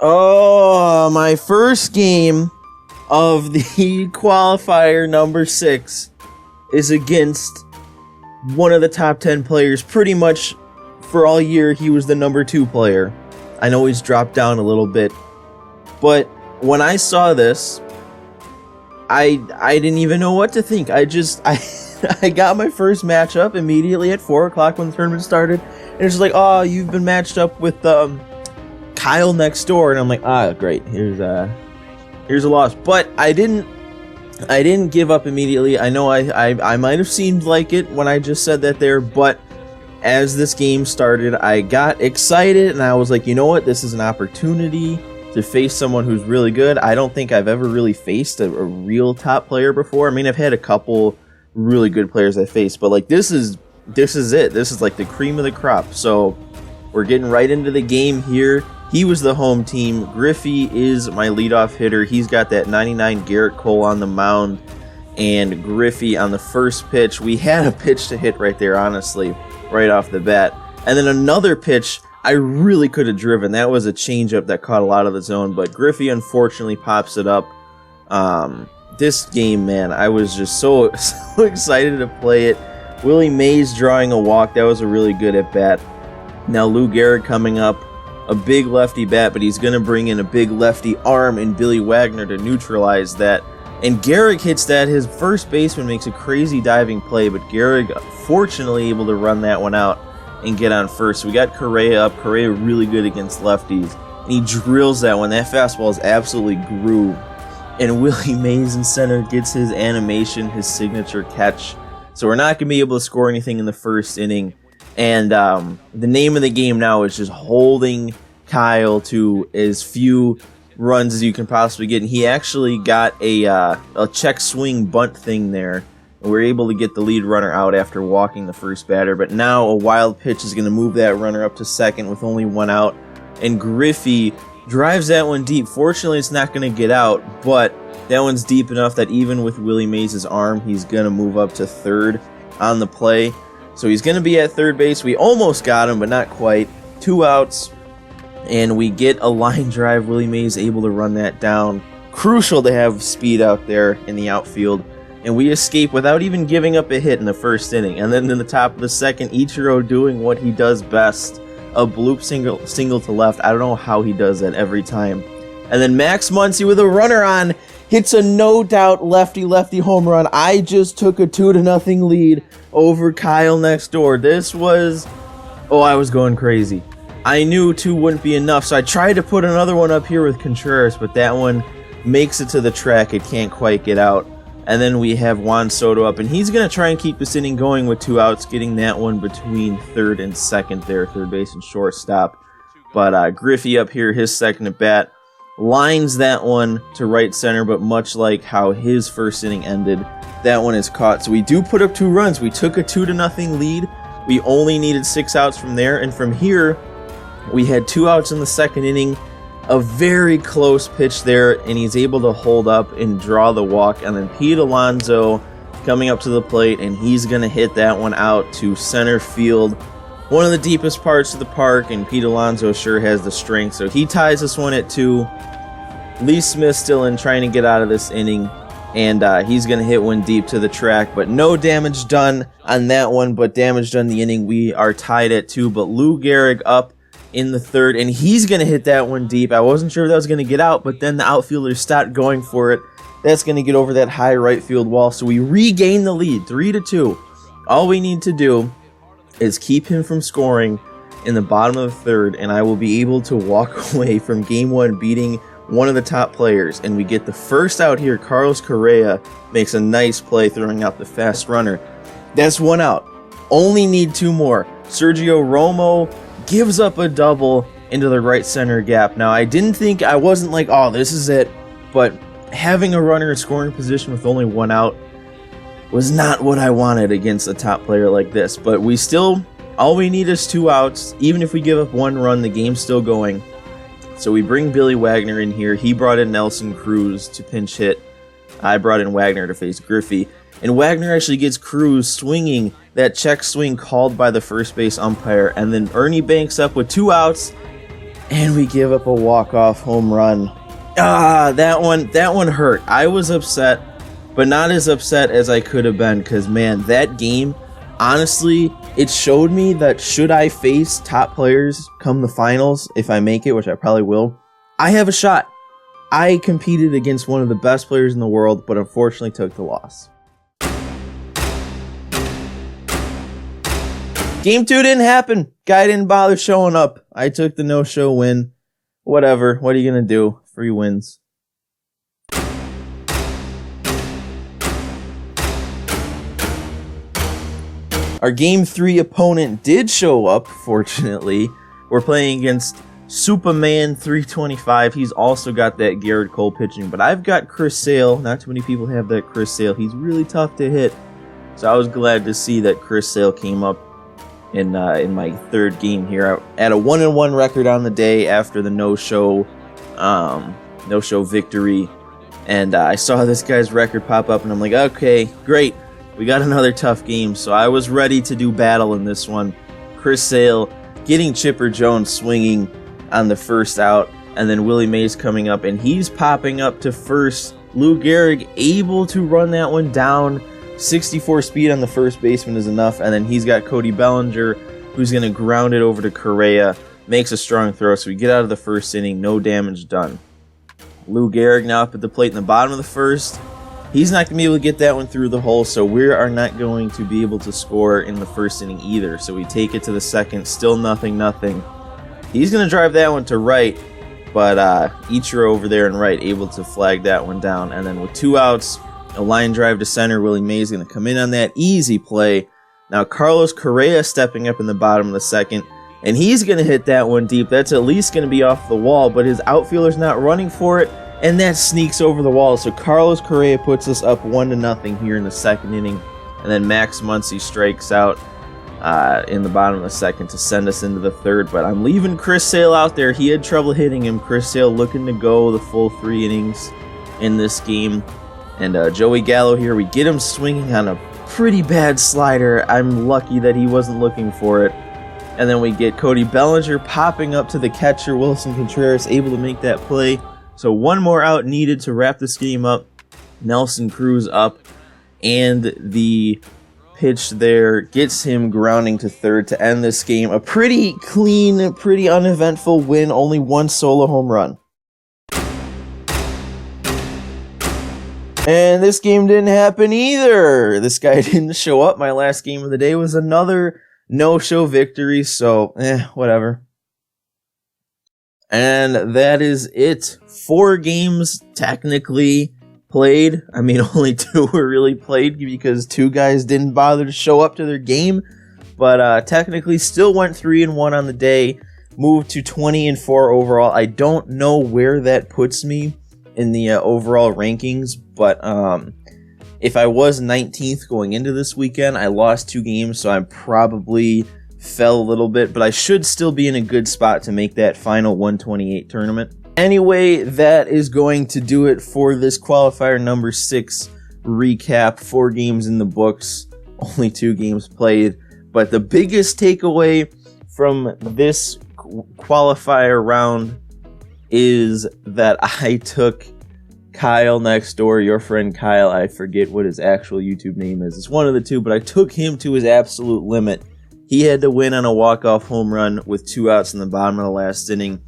Oh, my first game of the qualifier number 6 is against one of the top 10 players. Pretty much for all year, he was the number 2 player. I know he's dropped down a little bit, but when I saw this, I didn't even know what to think. I got my first matchup immediately at 4 o'clock when the tournament started, and it's just like, oh, you've been matched up with Kyle next door, and I'm like, great, here's a loss. But I didn't give up immediately. I know I might have seemed like it when I just said that there, but as this game started, I got excited, and I was like, you know what, this is an opportunity to face someone who's really good. I don't think I've ever really faced a real top player before. I mean, I've had a couple really good players I faced, but like this is it. This is like the cream of the crop. So we're getting right into the game here. He was the home team. Griffey is my leadoff hitter. He's got that 99 Garrett Cole on the mound, and Griffey on the first pitch. We had a pitch to hit right there, honestly, right off the bat. And then another pitch I really could have driven. That was a changeup that caught a lot of the zone, but Griffey unfortunately pops it up. This game, man, I was just so excited to play it. Willie Mays drawing a walk. That was a really good at-bat. Now Lou Gehrig coming up. A big lefty bat, but he's going to bring in a big lefty arm and Billy Wagner to neutralize that. And Gehrig hits that. His first baseman makes a crazy diving play, but Gehrig fortunately able to run that one out and get on first. So we got Correa up. Correa really good against lefties. And he drills that one. That fastball is absolutely groove. And Willie Mays in center gets his animation, his signature catch. So we're not going to be able to score anything in the first inning. And the name of the game now is just holding Kyle to as few runs as you can possibly get. And he actually got a check swing bunt thing there. And we're able to get the lead runner out after walking the first batter. But now a wild pitch is going to move that runner up to second with only one out. And Griffey drives that one deep. Fortunately, it's not going to get out. But that one's deep enough that even with Willie Mays' arm, he's going to move up to third on the play. So he's going to be at third base. We almost got him, but not quite. 2 outs, and we get a line drive. Willie Mays able to run that down. Crucial to have speed out there in the outfield. And we escape without even giving up a hit in the first inning. And then in the top of the second, Ichiro doing what he does best. A bloop single to left. I don't know how he does that every time. And then Max Muncy with a runner on hits a no-doubt lefty home run. I just took a 2-0 lead over Kyle next door. This was... oh, I was going crazy. I knew 2 wouldn't be enough, so I tried to put another one up here with Contreras, but that one makes it to the track. It can't quite get out. And then we have Juan Soto up, and he's going to try and keep this inning going with 2 outs, getting that one between third and second there, third base and shortstop. But Griffey up here, his second at bat, lines that one to right center, but much like how his first inning ended, that one is caught. So we do put up 2 runs. We took a 2-0 lead. We only needed 6 outs from there, and from here, we had 2 outs in the second inning. A very close pitch there, and he's able to hold up and draw the walk. And then Pete Alonso coming up to the plate, and he's going to hit that one out to center field. One of the deepest parts of the park, and Pete Alonso sure has the strength. So he ties this one at 2. Lee Smith still in, trying to get out of this inning, and he's going to hit one deep to the track, but no damage done on that one, but damage done the inning. We are tied at 2, but Lou Gehrig up in the third, and he's going to hit that one deep. I wasn't sure if that was going to get out, but then the outfielders stopped going for it. That's going to get over that high right field wall, so we regain the lead, 3-2. All we need to do is keep him from scoring in the bottom of the third, and I will be able to walk away from Game 1 beating one of the top players. And we get the first out here. Carlos Correa makes a nice play throwing out the fast runner. That's 1 out. Only need 2 more. Sergio Romo gives up a double into the right center gap. Now, I wasn't like, oh, this is it. But having a runner in scoring position with only 1 out was not what I wanted against a top player like this. But we still, all we need is 2 outs. Even if we give up 1 run, the game's still going. So we bring Billy Wagner in here. He brought in Nelson Cruz to pinch hit. I brought in Wagner to face Griffey. And Wagner actually gets Cruz swinging that check swing called by the first base umpire. And then Ernie Banks up with 2 outs. And we give up a walk-off home run. That one hurt. I was upset, but not as upset as I could have been, because, man, that game, honestly, it showed me that should I face top players come the finals, if I make it, which I probably will, I have a shot. I competed against one of the best players in the world, but unfortunately took the loss. Game 2 didn't happen. Guy didn't bother showing up. I took the no-show win. Whatever. What are you going to do? Free wins. Our Game 3 opponent did show up, fortunately. We're playing against Superman 325. He's also got that Garrett Cole pitching, but I've got Chris Sale. Not too many people have that Chris Sale. He's really tough to hit. So I was glad to see that Chris Sale came up in my third game here. I had a 1-1 record on the day after the no-show victory, and I saw this guy's record pop up, and I'm like, okay, great, we got another tough game. So I was ready to do battle in this one. Chris Sale getting Chipper Jones swinging on the first out, and then Willie Mays coming up, and he's popping up to first. Lou Gehrig able to run that one down. 64 speed on the first baseman is enough, and then he's got Cody Bellinger, who's going to ground it over to Correa. Makes a strong throw, so we get out of the first inning, no damage done. Lou Gehrig now up at the plate in the bottom of the first. He's not going to be able to get that one through the hole, so we are not going to be able to score in the first inning either. So we take it to the second, still 0-0. He's going to drive that one to right, but Ichiro over there in right able to flag that one down. And then with 2 outs, a line drive to center. Willie Mays going to come in on that easy play. Now Carlos Correa stepping up in the bottom of the second, and he's going to hit that one deep. That's at least going to be off the wall, but his outfielder's not running for it, and that sneaks over the wall. So Carlos Correa puts us up 1-0 here in the second inning, and then Max Muncy strikes out in the bottom of the second to send us into the third. But I'm leaving Chris Sale out there. He had trouble hitting him. Chris Sale looking to go the full 3 innings in this game. And Joey Gallo here, we get him swinging on a pretty bad slider. I'm lucky that he wasn't looking for it. And then we get Cody Bellinger popping up to the catcher, Wilson Contreras, able to make that play. So 1 more out needed to wrap this game up. Nelson Cruz up, and the pitch there gets him grounding to third to end this game. A pretty clean, pretty uneventful win, only 1 solo home run. And this game didn't happen either. This guy didn't show up. My last game of the day was another no-show victory, so whatever. And that is it. 4 games technically played. I mean, only 2 were really played because 2 guys didn't bother to show up to their game. But technically still went 3-1 on the day. Moved to 20-4 overall. I don't know where that puts me in the overall rankings, but if I was 19th going into this weekend, I lost 2 games, so I probably fell a little bit, but I should still be in a good spot to make that final 128 tournament. Anyway, that is going to do it for this qualifier number 6 recap. 4 games in the books, only 2 games played, but the biggest takeaway from this qualifier round is that I took Kyle next door, your friend Kyle. I forget what his actual YouTube name is. It's one of the 2, but I took him to his absolute limit. He had to win on a walk-off home run with 2 outs in the bottom of the last inning.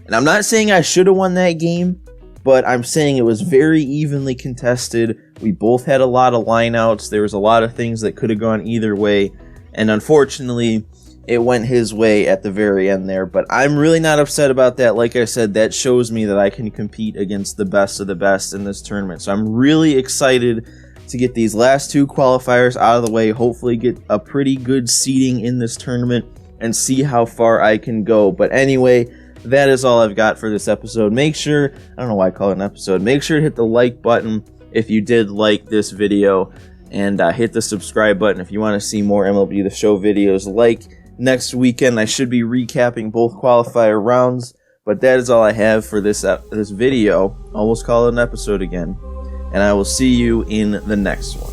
And I'm not saying I should have won that game, but I'm saying it was very evenly contested. We both had a lot of lineouts. There was a lot of things that could have gone either way. And unfortunately, it went his way at the very end there, but I'm really not upset about that. Like I said, that shows me that I can compete against the best of the best in this tournament. So I'm really excited to get these last 2 qualifiers out of the way, hopefully get a pretty good seeding in this tournament, and see how far I can go. But anyway, that is all I've got for this episode. Make sure, I don't know why I call it an episode, make sure to hit the like button if you did like this video, and hit the subscribe button if you want to see more MLB The Show videos like next weekend. I should be recapping both qualifier rounds, but that is all I have for this video. Almost call it an episode again, and I will see you in the next one.